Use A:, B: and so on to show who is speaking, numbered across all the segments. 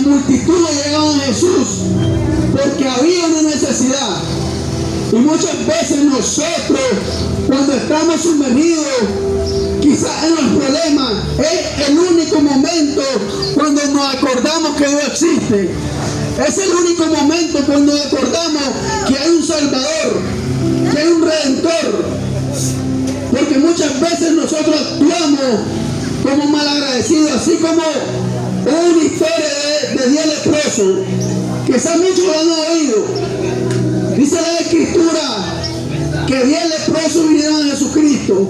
A: multitud llegaban a Jesús porque había una necesidad. Y muchas veces nosotros, cuando estamos sumergidos quizás en los problemas, es el único momento cuando nos acordamos que Dios existe. Es el único momento cuando acordamos que hay un Salvador, que hay un Redentor. Porque muchas veces nosotros actuamos como malagradecidos, así como una historia de 10 leprosos. Quizás muchos lo han oído. Dice la Escritura que 10 leprosos vinieron a Jesucristo.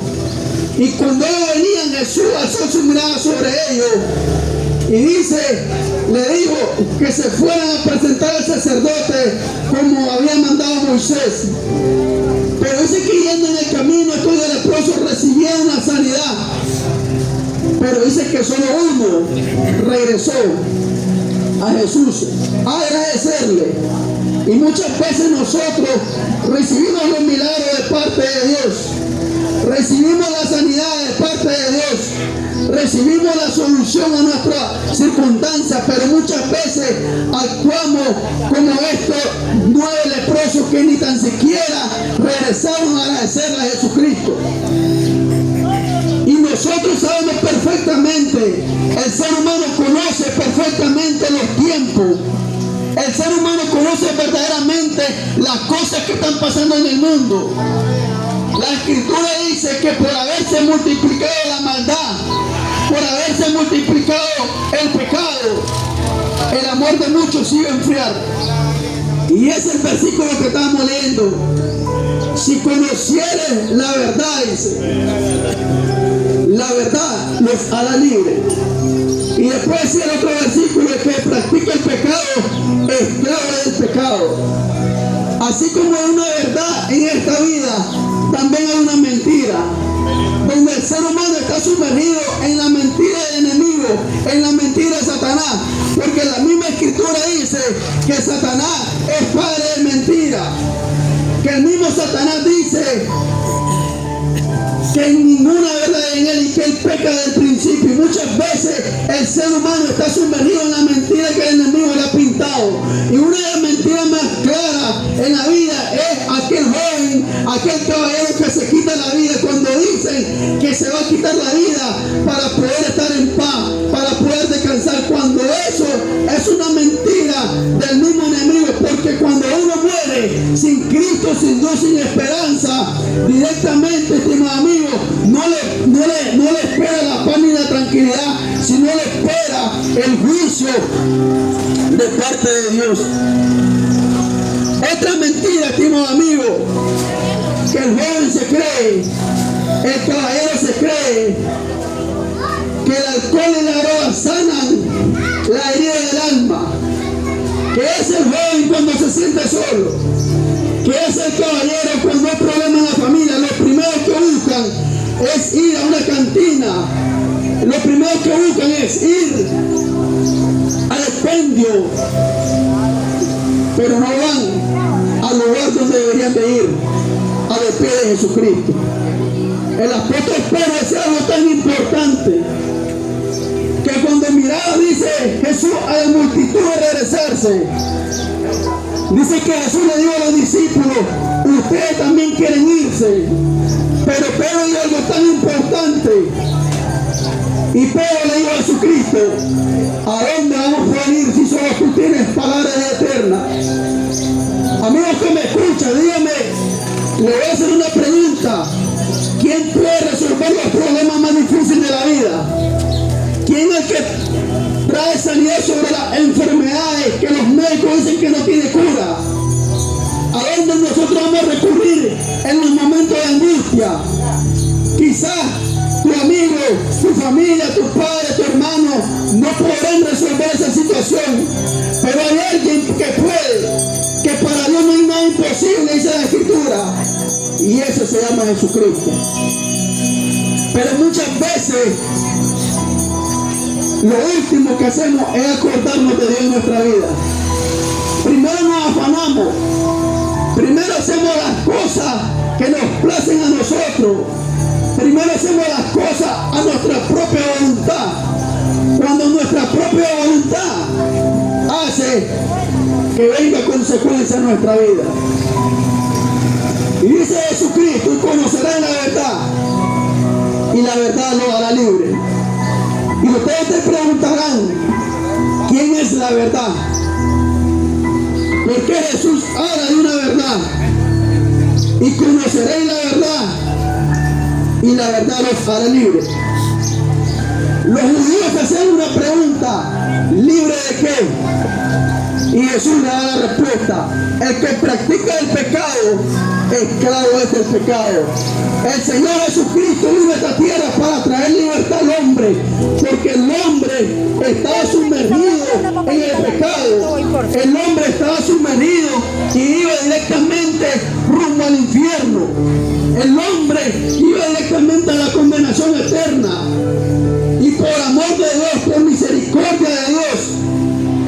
A: Y cuando ellos venían, Jesús alzó su mirada sobre ellos. Y dice, le dijo que se fueran a presentar al sacerdote como había mandado Moisés. Pero dice que yendo en el camino, estos leprosos recibieron la sanidad. Pero dice que solo uno regresó a Jesús a agradecerle. Y muchas veces nosotros recibimos los milagros de parte de Dios. Recibimos la sanidad de parte de Dios. Recibimos la solución a nuestras circunstancias, pero muchas veces actuamos como estos 9 leprosos que ni tan siquiera regresaron a agradecerle a Jesucristo. Y nosotros sabemos perfectamente, el ser humano conoce perfectamente los tiempos. El ser humano conoce verdaderamente las cosas que están pasando en el mundo. La Escritura dice que por haberse multiplicado la maldad, por haberse multiplicado el pecado, el amor de muchos se iba a enfriar. Y es el versículo que estamos leyendo. Si conocieres la verdad, dice, la verdad los hará libre. Y después dice el otro versículo, que practica el pecado, esclavo del pecado. Así como hay una verdad en esta vida, también hay una mentira. Donde el ser humano está sumergido en la mentira del enemigo, en la mentira de Satanás. Porque la misma Escritura dice que Satanás es padre de mentira. Que el mismo Satanás dice que ninguna verdad hay en él y que él peca desde el principio. Y muchas veces el ser humano está sumergido en la mentira que el enemigo le ha pintado. Y una de las mentiras más claras en la vida es aquel joven, aquel caballero que se quita la vida cuando dicen que se va a quitar la vida para poder estar en paz, para poder descansar, cuando eso es una mentira del mismo enemigo. Porque cuando uno muere sin Cristo, sin Dios, sin esperanza, directamente, estimado amigo, no le espera la paz ni la tranquilidad, sino le espera el juicio de parte de Dios. Otra mentira, estimado amigo, que el joven se cree, el caballero se cree, que el alcohol y la droga sanan la herida del alma, que es el joven cuando se siente solo, que es el caballero cuando hay problemas en la familia. Lo primero que buscan es ir a una cantina, lo primero que buscan es ir al expendio, pero no van al lugar donde deberían de ir, a los pies de Jesucristo. El apóstol Pedro decía algo tan importante, que cuando miraba, dice Jesús, a la multitud de regresarse, dice que Jesús le dijo a los discípulos, ustedes también quieren irse. Pero Pedro dijo algo tan importante, y Pedro le dijo a Jesucristo, ¿a dónde vamos a venir si solo tú tienes palabras eternas? Amigos que me escuchan, dígame, le voy a hacer una pregunta. ¿Quién puede resolver los problemas más difíciles de la vida? ¿Quién es el que trae sanidad sobre las enfermedades que los médicos dicen que no tiene cura? ¿A dónde nosotros vamos a recurrir en los momentos de angustia? Quizás tu amigo, tu familia, tu padre, tu hermano no podrán resolver esa situación, pero hay alguien que puede, que para Dios no hay nada imposible, dice la Escritura, y ese se llama Jesucristo. Pero muchas veces lo último que hacemos es acordarnos de Dios en nuestra vida. Primero nos afanamos, primero hacemos las cosas que nos placen a nosotros, primero hacemos las cosas a nuestra propia voluntad, cuando nuestra propia voluntad consecuencias en nuestra vida. Y dice Jesucristo, y conocerán la verdad, y la verdad lo hará libre. Y ustedes te preguntarán, ¿quién es la verdad? Porque Jesús habla de una verdad. Y conoceréis la verdad, y la verdad los hará libres. Los judíos hacían una pregunta: ¿libre de qué? Y Jesús le da la respuesta: el que practica el pecado, esclavo es del pecado. El Señor Jesucristo vino a esta tierra para traer libertad al hombre, porque el hombre estaba sumergido en el pecado. El hombre estaba sumergido y iba directamente rumbo al infierno. El hombre iba directamente a la condenación eterna. Y por amor de Dios, por misericordia de Dios,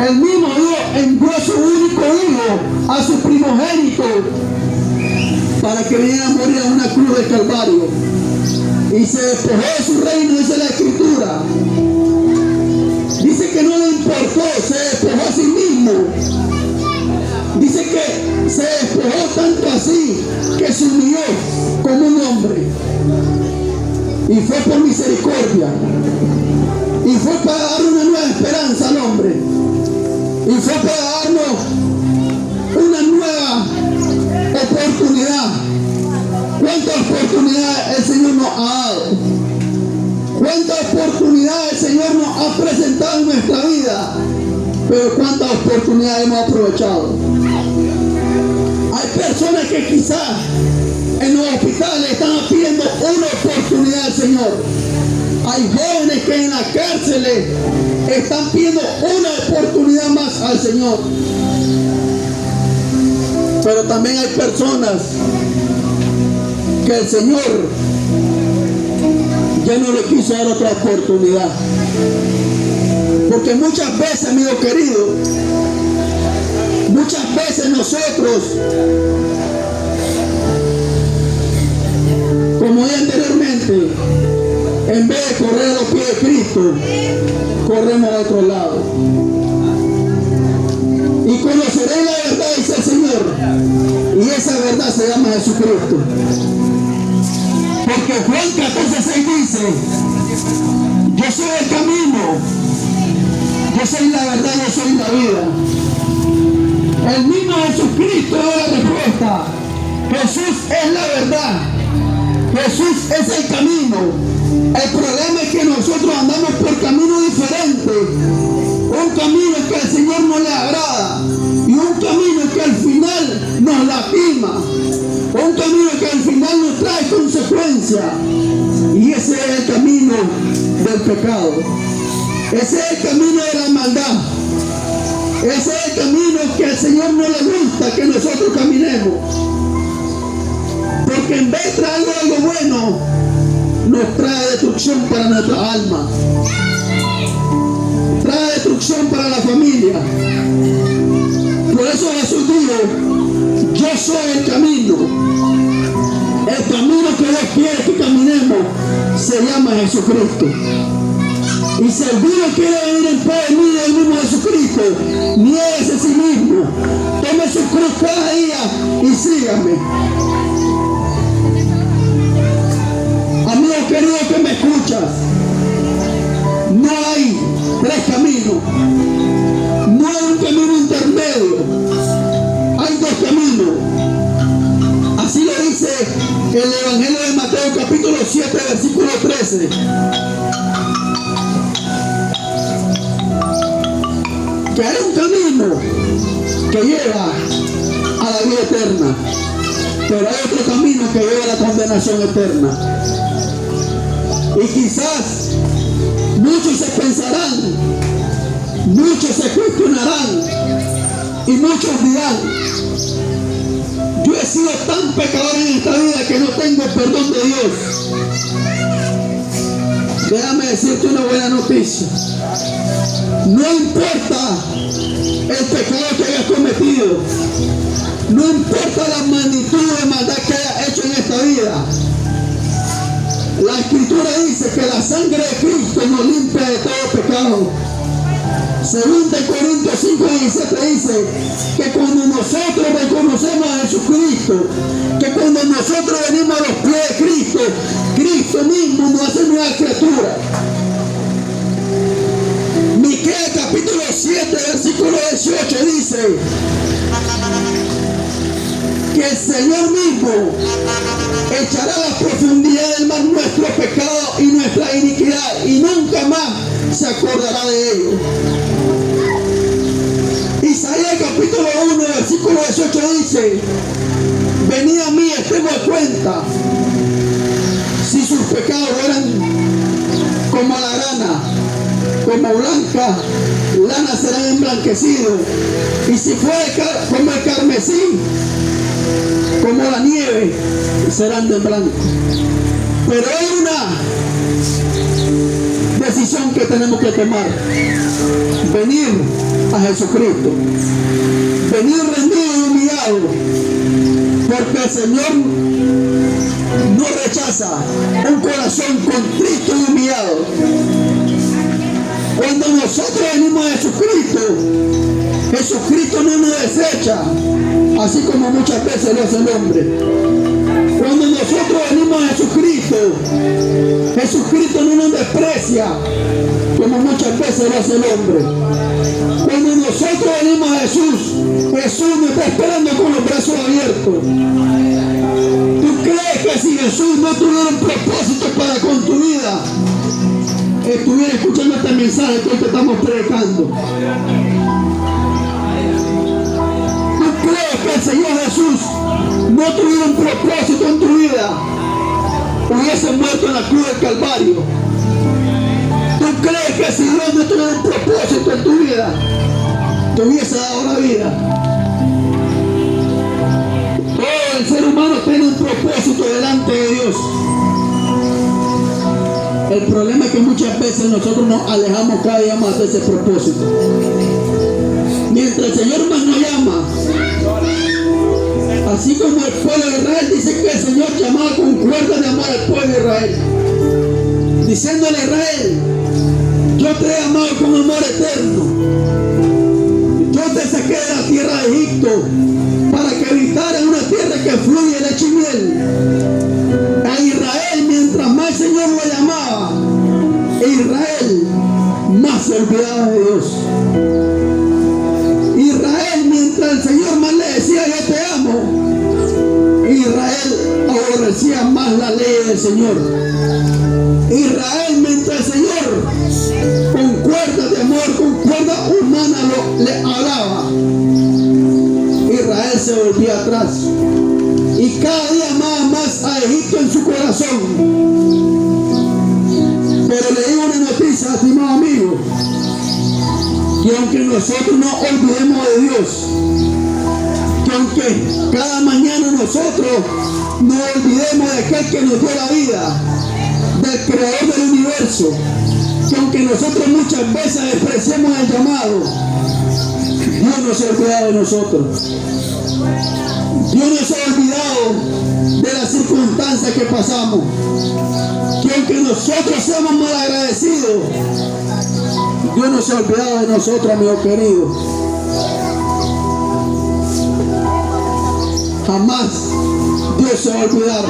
A: el mismo Dios envió a su único hijo, a su primogénito, para que viniera a morir en una cruz de Calvario. Y se despojó de su reino, dice la Escritura. Dice que no le importó, se despojó a sí mismo. Dice que se despojó tanto así que se humilló como un hombre. Y fue por misericordia. Y fue para dar una nueva esperanza al hombre. Y fue para darnos una nueva oportunidad. ¿Cuántas oportunidades el Señor nos ha dado? ¿Cuántas oportunidades el Señor nos ha presentado en nuestra vida? Pero ¿cuántas oportunidades hemos aprovechado? Hay personas que quizás en los hospitales están pidiendo una oportunidad al Señor. Hay jóvenes que en las cárceles están pidiendo una oportunidad más al Señor. Pero también hay personas que el Señor ya no le quiso dar otra oportunidad. Porque muchas veces, amigo querido, muchas veces nosotros, como dije anteriormente, en vez de correr a los pies de Cristo, corremos a otro lado. Y conoceré la verdad, dice el Señor, y esa verdad se llama Jesucristo. Porque Juan 14:6 dice: yo soy el camino, yo soy la verdad, yo soy la vida. El mismo Jesucristo da la respuesta. Jesús es la verdad, Jesús es el camino. El problema es que nosotros andamos por caminos diferentes. Un camino que al Señor no le agrada y un camino que al final nos lastima. Un camino que al final nos trae consecuencias. Y ese es el camino del pecado. Ese es el camino de la maldad. Ese es el camino que al Señor no le gusta que nosotros caminemos. Porque en vez de traer algo bueno, nos trae destrucción para nuestra alma. Trae destrucción para la familia. Por eso Jesús dijo: yo soy el camino. El camino que Dios quiere que caminemos se llama Jesucristo. Y si alguno quiere venir en pos de mí, del mismo Jesucristo, niéguese a sí mismo, tome su cruz cada día y sígame. Amigo querido que me escuchas, no hay tres caminos, no hay un camino intermedio, hay dos caminos. Así lo dice el Evangelio de Mateo capítulo 7 versículo 13. Que hay un camino que lleva a la vida eterna, pero hay otro camino que lleva a la condenación eterna. Y quizás muchos se pensarán, muchos se cuestionarán y muchos dirán: yo he sido tan pecador en esta vida que no tengo perdón de Dios. Déjame decirte una buena noticia. No importa el pecado que hayas cometido, no importa la magnitud de maldad que hayas hecho en esta vida, la Escritura dice que la sangre de Cristo nos limpia de todo pecado. 2 Corintios 5:16 17 dice que cuando nosotros reconocemos a Jesucristo, que cuando nosotros venimos a los pies de Cristo, Cristo mismo nos hace nueva criatura. Miqueas capítulo 7, versículo 18 dice que el Señor mismo echará a la profundidad del mar nuestro pecado y nuestra iniquidad, y nunca más se acordará de ello. Isaías capítulo 1, versículo 18 dice: venid a mí, estemos a cuenta. Si sus pecados eran como la grana, como blanca lana, serán emblanquecidos, y si fuere como el carmesí, como la nieve, serán de blanco. Pero hay una decisión que tenemos que tomar: venir a Jesucristo, venir rendido y humillado, porque el Señor no rechaza un corazón contrito y humillado. Cuando nosotros venimos a Jesucristo, Jesucristo no nos desecha, así como muchas veces lo hace el hombre. Cuando nosotros venimos a Jesucristo, Jesucristo no nos desprecia, como muchas veces lo hace el hombre. Cuando nosotros venimos a Jesús, Jesús nos está esperando con los brazos abiertos. ¿Tú crees que si Jesús no tuviera un propósito para con tu vida, estuviera escuchando este mensaje que hoy te estamos predicando? ¿Tú crees que el Señor Jesús no tuviera un propósito en tu vida, hubiese muerto en la cruz del Calvario? ¿Tú crees que si Dios no tuviera un propósito en tu vida, te hubiese dado la vida? Todo el ser humano tiene un propósito delante de Dios. El problema es que muchas veces nosotros nos alejamos cada día más de ese propósito. Mientras el Señor más nos llama, así como el pueblo de Israel dice que el Señor llamaba con cuerdas de amor al pueblo de Israel, diciéndole a Israel: yo te he amado con amor eterno, yo te saqué de la tierra de Egipto para que habitara en una tierra que fluye leche y miel. A Israel, mientras más el Señor lo llamaba, Israel más se olvidaba de Dios. Israel, mientras el Señor más le decía yo te amo, Israel aborrecía más la ley del Señor. Israel, mientras el Señor con cuerdas de amor, con cuerdas humanas le hablaba, Israel se volvía atrás. Y cada día más a Egipto en su corazón. Pero le digo una noticia, estimado amigo, que aunque nosotros no olvidemos de Dios, que aunque cada mañana nosotros no olvidemos de aquel que nos dio la vida, del creador del universo, que aunque nosotros muchas veces despreciemos el llamado, Dios no se ha olvidado de nosotros. Dios no se ha olvidado de las circunstancias que pasamos. Que aunque nosotros seamos mal agradecidos, Dios no se ha olvidado de nosotros, amigos queridos. Jamás Dios se va a olvidar.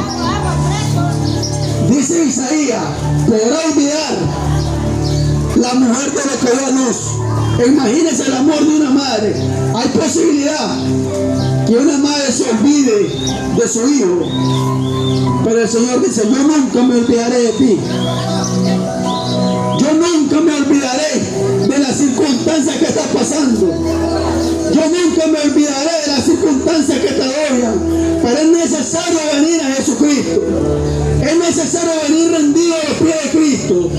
A: Dice Isaías: podrá olvidar la mujer de la que dio a luz. Imagínense el amor de una madre. Hay posibilidad que una madre se olvide de su hijo, pero el Señor dice: yo nunca me olvidaré de ti. Yo nunca me olvidaré de las circunstancias que estás pasando. Yo nunca me olvidaré de las circunstancias que te odian. Pero es necesario venir a Jesucristo. Es necesario venir rendido a los pies de Cristo.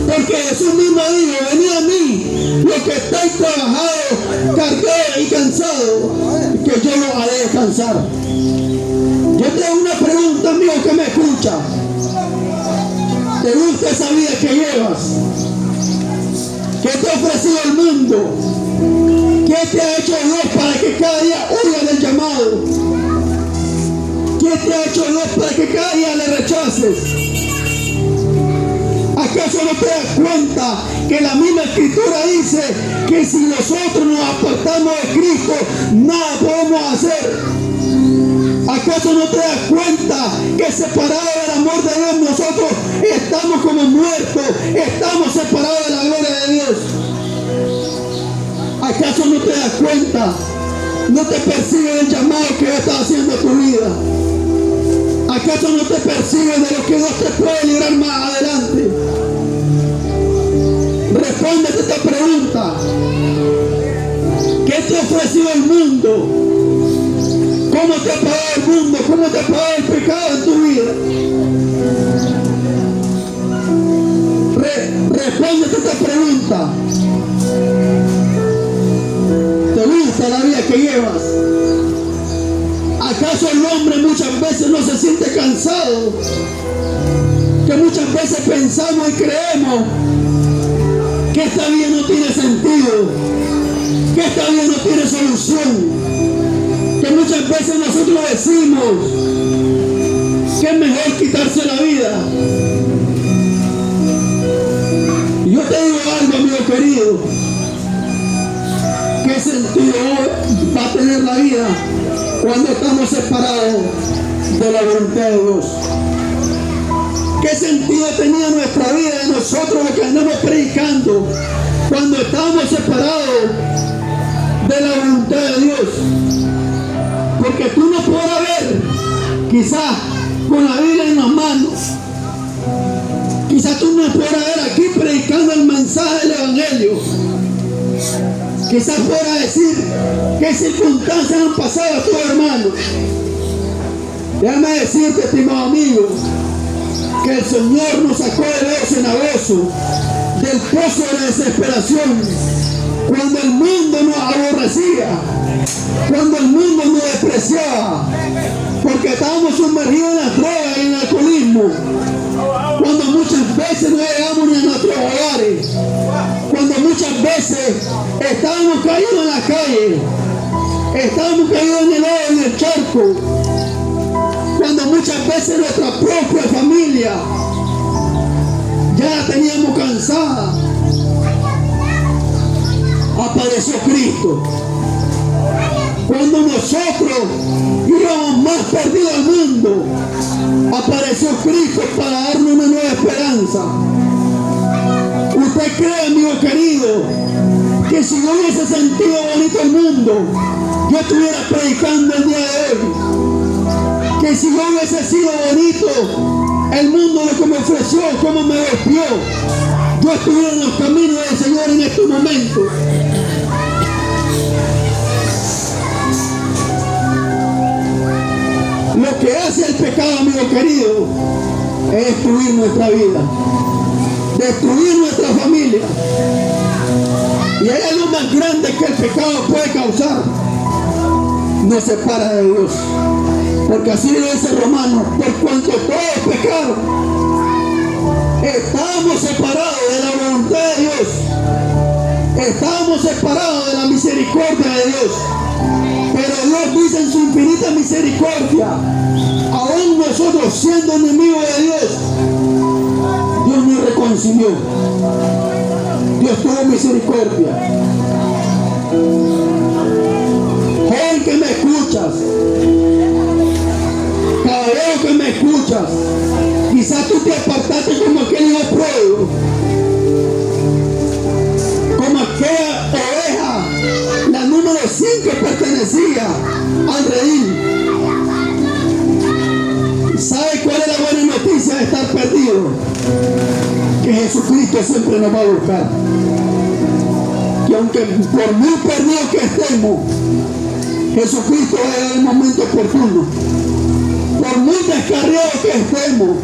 A: Porque Jesús mismo dijo: venid a mí, los que estáis trabajados, cargados y cansados, que yo los haré descansar. Yo te hago una pregunta, amigo que me escucha. ¿Te gusta esa vida que llevas? ¿Qué te ha ofrecido el mundo? ¿Qué te ha hecho Dios para que cada día huyas del llamado? ¿Qué te ha hecho Dios para que cada día le rechaces? ¿Acaso no te das cuenta que la misma la Escritura dice que si nosotros nos apartamos de Cristo, nada podemos hacer. ¿Acaso no te das cuenta que separados del amor de Dios nosotros estamos como muertos? Estamos separados de la gloria de Dios. ¿Acaso no te das cuenta? ¿No te persigue el llamado que Dios está haciendo a tu vida? ¿Acaso no te persigue de lo que Dios te puede librar más adelante? Respóndete esta pregunta. ¿Qué te ha ofrecido el mundo? ¿Cómo te ha pagado el mundo? ¿Cómo te ha pagado el pecado en tu vida? Respóndete esta pregunta. ¿Te gusta la vida que llevas? ¿Acaso el hombre muchas veces no se siente cansado? Que muchas veces pensamos y creemos que esta vida no tiene sentido, que esta vida no tiene solución, que muchas veces nosotros decimos que es mejor quitarse la vida. Yo te digo algo, amigo querido, ¿qué sentido va a tener la vida cuando estamos separados de la voluntad de Dios? ¿Qué sentido tenía nuestra vida de nosotros lo que andamos predicando cuando estamos separados de la voluntad de Dios? Porque tú no podrás ver, quizás con la Biblia en las manos, quizás tú no podrás ver aquí predicando el mensaje del Evangelio. Quizás podrás decir qué circunstancias han pasado a tus hermanos. Déjame decirte, estimado amigo, que el Señor nos sacó de Dios cenagoso, del pozo de la desesperación, cuando el mundo nos aborrecía, cuando el mundo nos despreciaba, porque estábamos sumergidos en las drogas y en el alcoholismo, cuando muchas veces no llegamos ni a nuestros hogares, cuando muchas veces estábamos caídos en la calle, estábamos caídos en el lodo, en el charco, cuando muchas veces nuestra propia familia ya la teníamos cansada, apareció Cristo. Cuando nosotros íbamos más perdidos al mundo, apareció Cristo para darnos una nueva esperanza. ¿Usted cree, amigo querido, que si no hubiese sentido bonito el mundo, yo estuviera predicando el día de hoy? Que si no hubiese sido bonito el mundo lo que me ofreció, cómo me golpeó, yo estuviera en los caminos del Señor en estos momentos. Lo que hace el pecado, amigo querido, es destruir nuestra vida, destruir nuestra familia. Y hay algo más grande que el pecado puede causar: nos separa de Dios. Porque así lo dice Romanos: por cuanto todos pecaron, estamos separados de la voluntad de Dios, estamos separados de la misericordia de Dios. Pero Dios dice en su infinita misericordia, aún nosotros siendo enemigos de Dios, Dios nos reconcilió. Dios tuvo misericordia. Joven que me escuchas, caballero que me escuchas, quizás tú te apartaste como aquel hijo pródigo, como aquella oveja, la número 5 pertenecía al redil. ¿Sabe cuál es la buena noticia de estar perdido? Que Jesucristo siempre nos va a buscar. Que aunque por muy perdidos que estemos, Jesucristo va a llegar el momento oportuno. Por muy descarriados que estemos,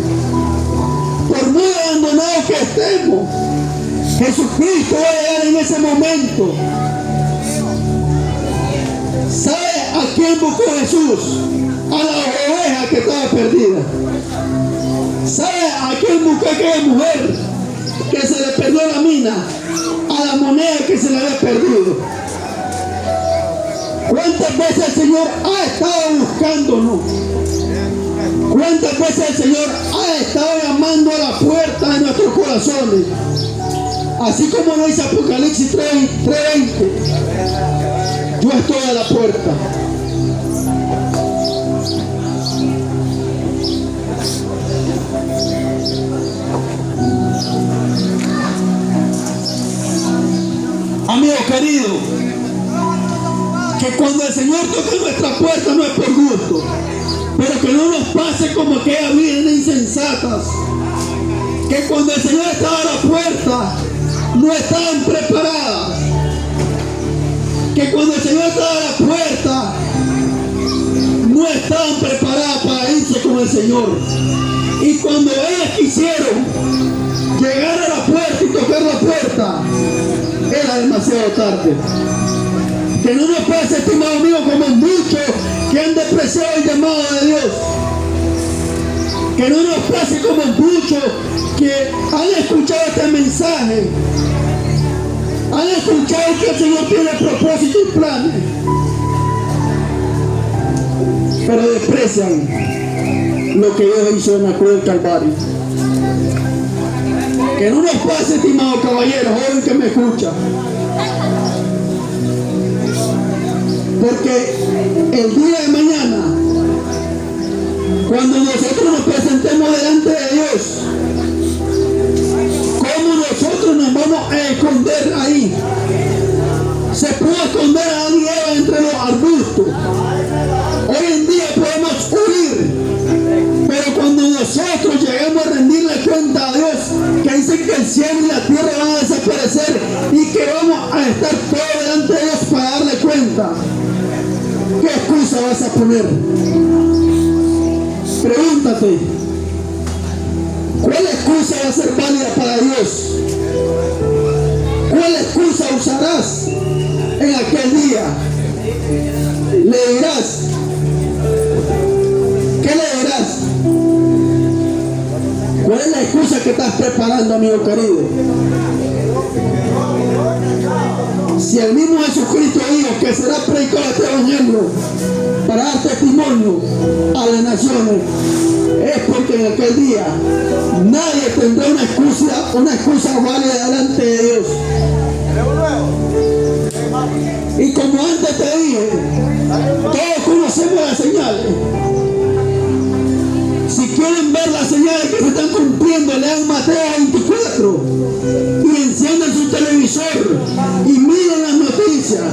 A: por muy abandonados que estemos, Jesucristo va a llegar en ese momento. ¿Sabe a quién buscó Jesús? A la oveja que estaba perdida. ¿Sabe a quién buscó aquella mujer que se le perdió la mina? A la moneda que se le había perdido. ¿Cuántas veces el Señor ha estado buscándonos? ¿Cuántas veces el Señor ha estado llamando a la puerta de nuestros corazones? Así como lo dice Apocalipsis 3:20, yo estoy a la puerta. Amigo querido, que cuando el Señor toque nuestra puerta no es por gusto, pero que no nos pase como aquellas vírgenes insensatas, que cuando el Señor estaba a la puerta no estaban preparadas, que cuando el Señor estaba a la puerta no estaban preparadas para irse con el Señor, y cuando ellas quisieron llegar a la puerta y tocar la puerta, era demasiado tarde. Que no nos pase, estimado amigo, como muchos que han despreciado el llamado de Dios. Que no nos pase como muchos que han escuchado este mensaje, han escuchado que el Señor tiene propósitos y planes, pero desprecian lo que Dios hizo en la cruz del Calvario. Que no nos pase, estimado caballero, joven que me escucha, porque el día de mañana, cuando nosotros nos presentemos delante de Dios, ¿cómo nosotros nos vamos a esconder ahí? Se puede esconder a Adán y Eva entre los arbustos. Hoy en día podemos huir, pero cuando nosotros lleguemos a rendirle cuenta a Dios, que dice que el cielo y la tierra van a desaparecer y que vamos a estar todos delante de Dios para darle cuenta, ¿qué excusa vas a poner? Pregúntate, ¿cuál excusa va a ser válida para Dios? ¿Cuál excusa usarás en aquel día? ¿Le dirás? ¿Qué le dirás? ¿Cuál es la excusa que estás preparando, amigo querido? Si el mismo Jesucristo dijo que será predicado este evangelio para dar testimonio a las naciones, es porque en aquel día nadie tendrá una excusa válida delante de Dios. Y como antes te dije, todos conocemos las señales. Si quieren ver las señales que se están cumpliendo, lean Mateo 24 y enciendan su televisor y miren las noticias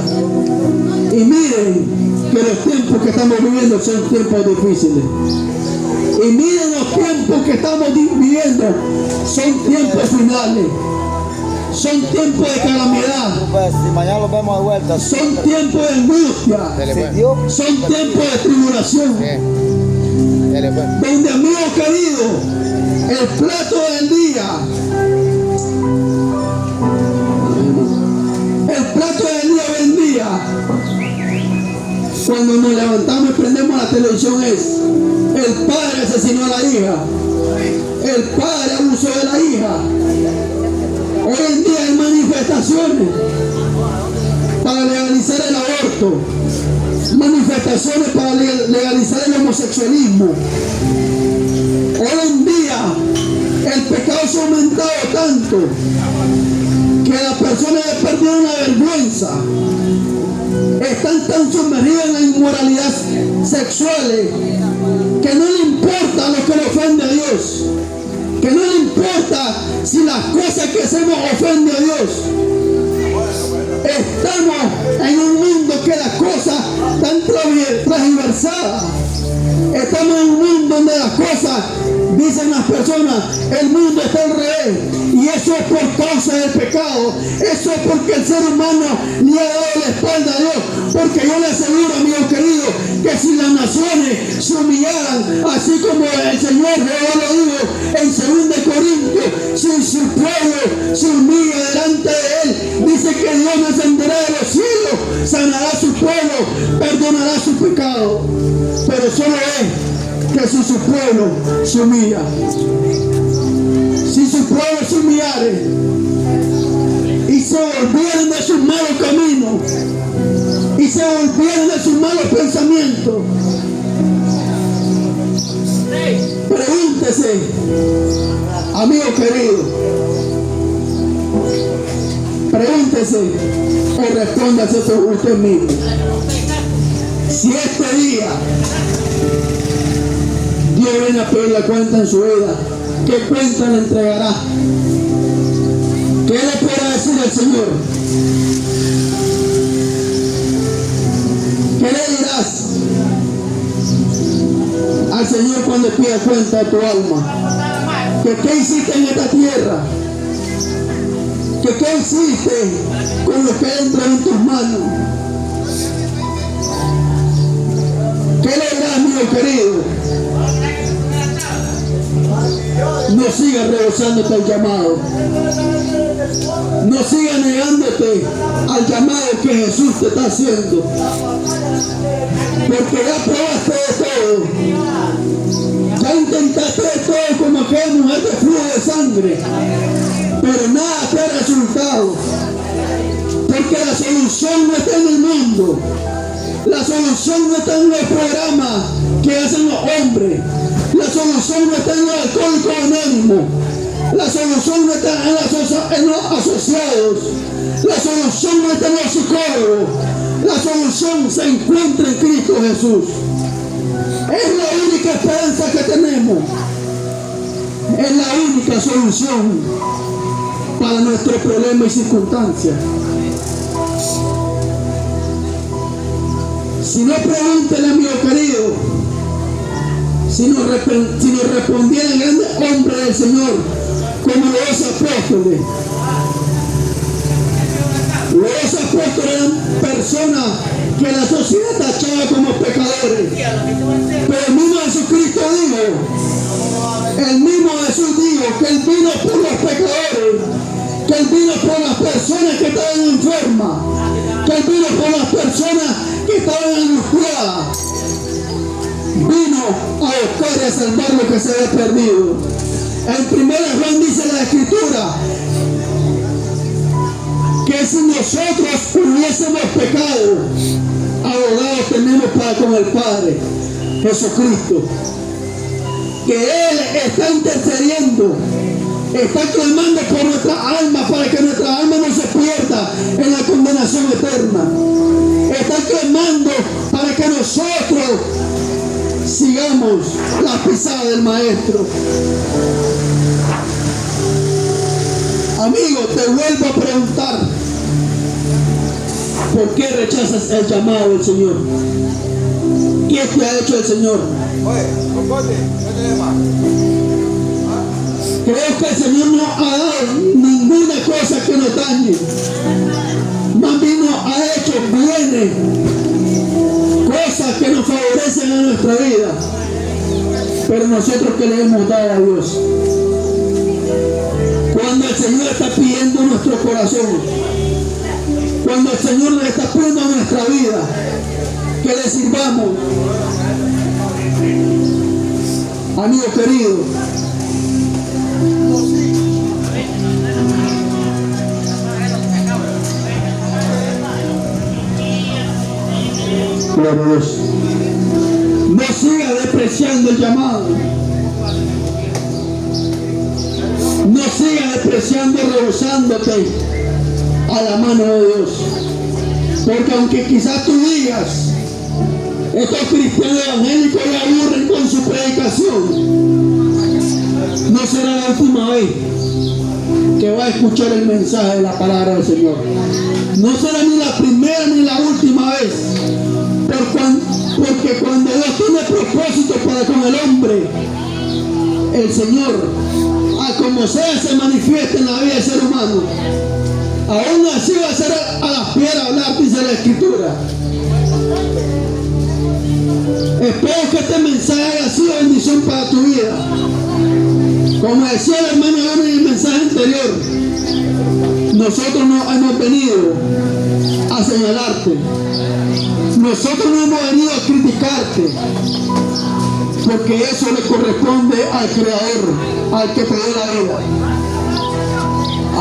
A: y miren que los tiempos que estamos viviendo son tiempos difíciles. Y miren los tiempos que estamos viviendo son tiempos finales. Son tiempos de calamidad.
B: Si mañana los vemos de vuelta.
A: Son tiempos de angustia. Son tiempos de tribulación. Donde, amigo querido, el plato del día, hoy en día, cuando nos levantamos y prendemos la televisión, es: el padre asesinó a la hija, el padre abusó de la hija. Hoy en día hay manifestaciones para legalizar el aborto, manifestaciones para legalizar el homosexualismo. Hoy en día el pecado se ha aumentado tanto que las personas han perdido la vergüenza. Están tan sumergidos en la inmoralidad sexual que no le importa lo que le ofende a Dios, que no le importa si las cosas que hacemos ofenden a Dios. Estamos en un mundo que las cosas están transversadas. Estamos en un mundo donde las cosas, dicen las personas, el mundo está al revés. Y eso es por causa del pecado. Eso es porque el ser humano le ha dado la espalda a Dios. Porque yo le aseguro, amigo querido, que si las naciones se humillaran, así como el Señor Jehová lo dijo en 2 Corintios, si su pueblo se humilla delante de Él, dice que Dios descenderá de los cielos, sanará a su pueblo, perdonará su pecado. Pero solo es que si su pueblo se humilla, si su pueblo se humillare y se volvieran de sus malos caminos y se volvieran de sus malos pensamientos, pregúntese, amigo querido, Pregúntese o respóndase usted mismo. Si este día Dios viene a pedir la cuenta en su vida, ¿qué cuenta le entregará? ¿Qué le podrá decir al Señor? ¿Qué le dirás al Señor cuando pida cuenta de tu alma? ¿Qué hiciste en esta tierra? ¿Qué hiciste con lo que entra en tus manos? ¿Qué le dirás, mío querido? No sigas rehusándote al llamado. No sigas negándote al llamado que Jesús te está haciendo. Porque ya probaste de todo. Ya intentaste de todo como aquella mujer de flujo de sangre. Pero nada te ha resultado. Porque la solución no está en el mundo. La solución no está en los programas que hacen los hombres. La solución no está en los alcohólicos anónimos. La solución no está en los asociados. La solución no está en los psicólogos. La solución se encuentra en Cristo Jesús. Es la única esperanza que tenemos. Es la única solución para nuestros problemas y circunstancias. Si no, pregúntele, amigo querido, si nos respondieran grandes hombres del Señor, como los apóstoles. Los apóstoles eran personas que la sociedad tachaba como pecadores. Pero el mismo Jesucristo dijo, el mismo Jesús dijo que Él vino por los pecadores, que Él vino por las personas que estaban enfermas, que Él vino por las personas que estaban angustiadas. Vino a buscar y a salvar lo que se había perdido. En 1 Juan dice la Escritura que si nosotros hubiésemos pecado, abogados tenemos para con el Padre, Jesucristo, que Él está intercediendo, está clamando por nuestra alma para que nuestra alma no se pierda en la condenación eterna. Está clamando para que nosotros sigamos la pisada del Maestro. Amigo, te vuelvo a preguntar, ¿por qué rechazas el llamado del Señor? ¿Qué te ha hecho el Señor? Creo que el Señor no ha dado ninguna cosa que nos dañe. Más bien nos ha hecho bienes, cosas que nos favorecen en nuestra vida. Pero nosotros, ¿qué le hemos dado a Dios? Cuando el Señor está pidiendo nuestro corazón, cuando el Señor le está pidiendo nuestra vida, que le sirvamos. Amigo querido, gloria a Dios. No siga despreciando el llamado. No siga despreciando, rehusándote a la mano de Dios. Porque aunque quizás tú digas, estos cristianos evangélicos le aburren con su predicación, no será la última vez que va a escuchar el mensaje de la palabra del Señor. No será ni la primera ni la última vez. Porque cuando Dios tiene propósitos para con el hombre, el Señor, a como sea, se manifiesta en la vida del ser humano. Aún así va a ser a las piedras hablar, dice la Escritura. Espero que este mensaje haya sido bendición para tu vida. Como decía el hermano en el mensaje anterior, nosotros no hemos venido a señalarte. Nosotros no hemos venido a criticarte, porque eso le corresponde al Creador, al que te dio la vida.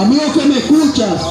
A: Amigo que me escuchas,